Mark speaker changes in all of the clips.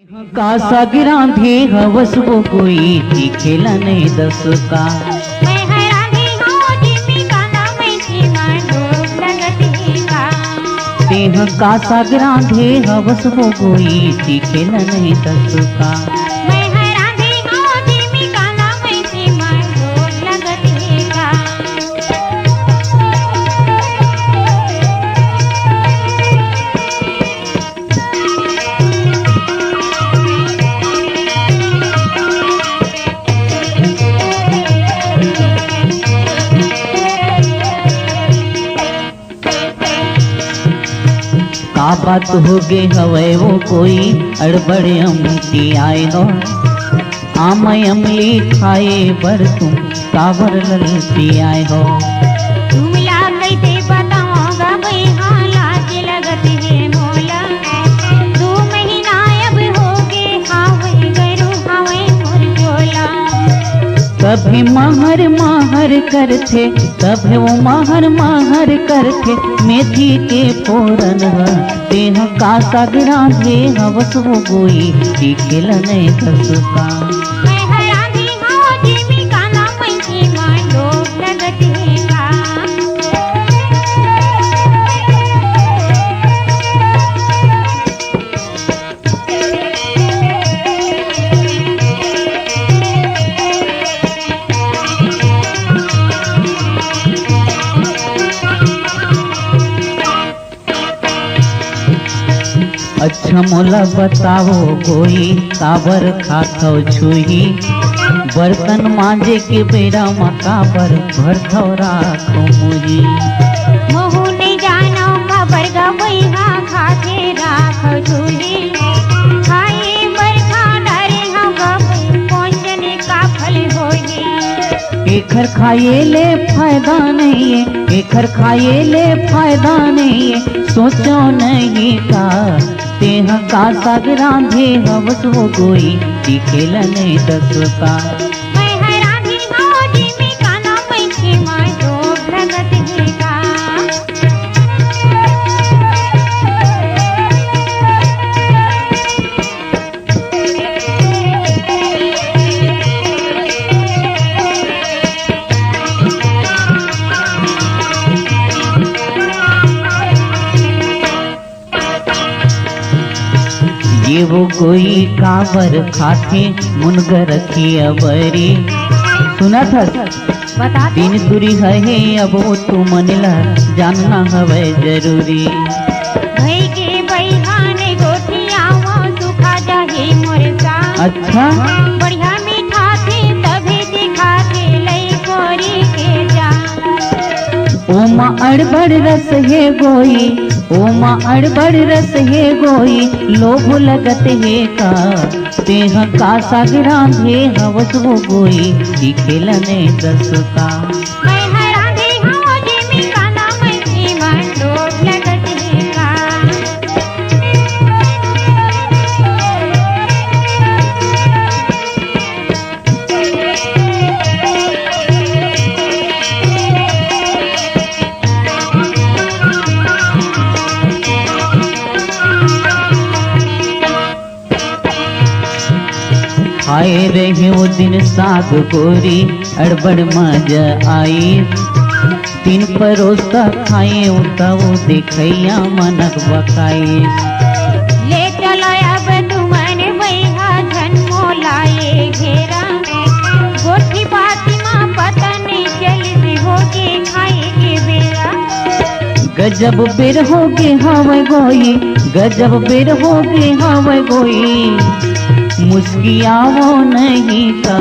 Speaker 1: कासा गिरांधी हवस वो कोई थी खेला नहीं दस का।
Speaker 2: मैं हैरानी हूँ जिमी का नाम ऐसी मांडूब लगती का।
Speaker 1: तेह कासा गिरांधी हवस वो कोई थी खेला नहीं दस का।
Speaker 2: मैं हैरानी हूँ जिमी का नाम ऐसी मांडूब लगती का।
Speaker 1: का बात हो गे हवे वो कोई अड़बड़ अमती आए हो। आम अमली खाए बर तुम काबर ललती आए हो।
Speaker 2: तुम ला कैसे बताऊंगा भाई हाँ लाज लगती है मोला। 2 महीना अब हो गए हावे गरू हावे मुरझोला।
Speaker 1: कभी महर महर करथे कभी वो महर महर करथे मेथी के फोरन तेह कासा गिरांधी हवस वो गोई खेल नहीं दस का।
Speaker 2: मैं हैरानी हूँ जिमी का नाम ऐसी मांडूब लगती का।
Speaker 1: अच्छा मोला बताओ गोई काबर खाथो छुही। बर्तन मांजे के बेरा मा काबर भरथो राखो मुही।
Speaker 2: महू नहीं जानो खबर गई हाँ खाते राख छुही। खाए बरखा डरे हाँ गई पहुँचने का फल होगी।
Speaker 1: एखर खाए ले फायदा नहीं है एखर खाए ले फायदा नहीं है सोचो नहीं का। तेह कासा गिरांधी हवस वो कोई खेल नहीं दस का।
Speaker 2: मैं हैरानी हूँ जिमी का नाम ऐसी मांडूब लगती का।
Speaker 1: ये वो कोई काबर खाथे मुनगर रखी अबरी। सुना था
Speaker 2: बता दो।
Speaker 1: दिन दूरी है अब वो तू मनला जानना हवे जरूरी।
Speaker 2: भाई के बहिहाने गोठिया वो सुखा जाहे मोरसा।
Speaker 1: अच्छा
Speaker 2: बढ़िया मीठा थे तभी दिखा थे लई गोरी के जा।
Speaker 1: ओमा अड़बड़ रस है गोई ओमा अड़बड़ रस है गोई लोभ लगत है का। तेह कासा गिरांधी हवस वो गोई खेल नहीं दस का।
Speaker 2: मैं हैरानी हूँ जिमी का नाम ऐसी मांडूब लगती का।
Speaker 1: आए रहे वो दिन साग गोरी अड़बड़ मजा आई। दिन परोसा खाए उता वो देखैया मनक बकाई।
Speaker 2: ले चलो अब तुमने बैहा जन्मो लाए घेरा। गोठी बाती माँ पता नहीं चली होगी खाए के बेरा।
Speaker 1: गजब बेर होगे हवे गोई गजब बेर होगे हवे गोई मुस्कियाओ नहीं का।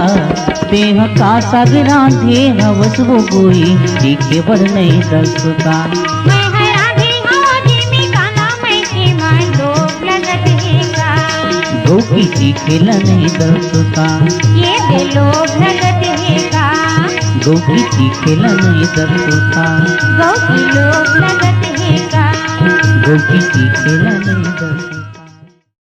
Speaker 1: तेह कासा गिरांधी हवस वो गोई देखे बड़ नहीं दस का।
Speaker 2: मैं हैरानी हूँ जिमी का नाम ऐसी मांडूब लगती का।
Speaker 1: गौ की खेल नहीं दस का।
Speaker 2: ये बेलोभ लगती का।
Speaker 1: गौ की खेल नहीं दस का।
Speaker 2: गौ की लोभ लगती का।
Speaker 1: गौ की खेल नहीं दस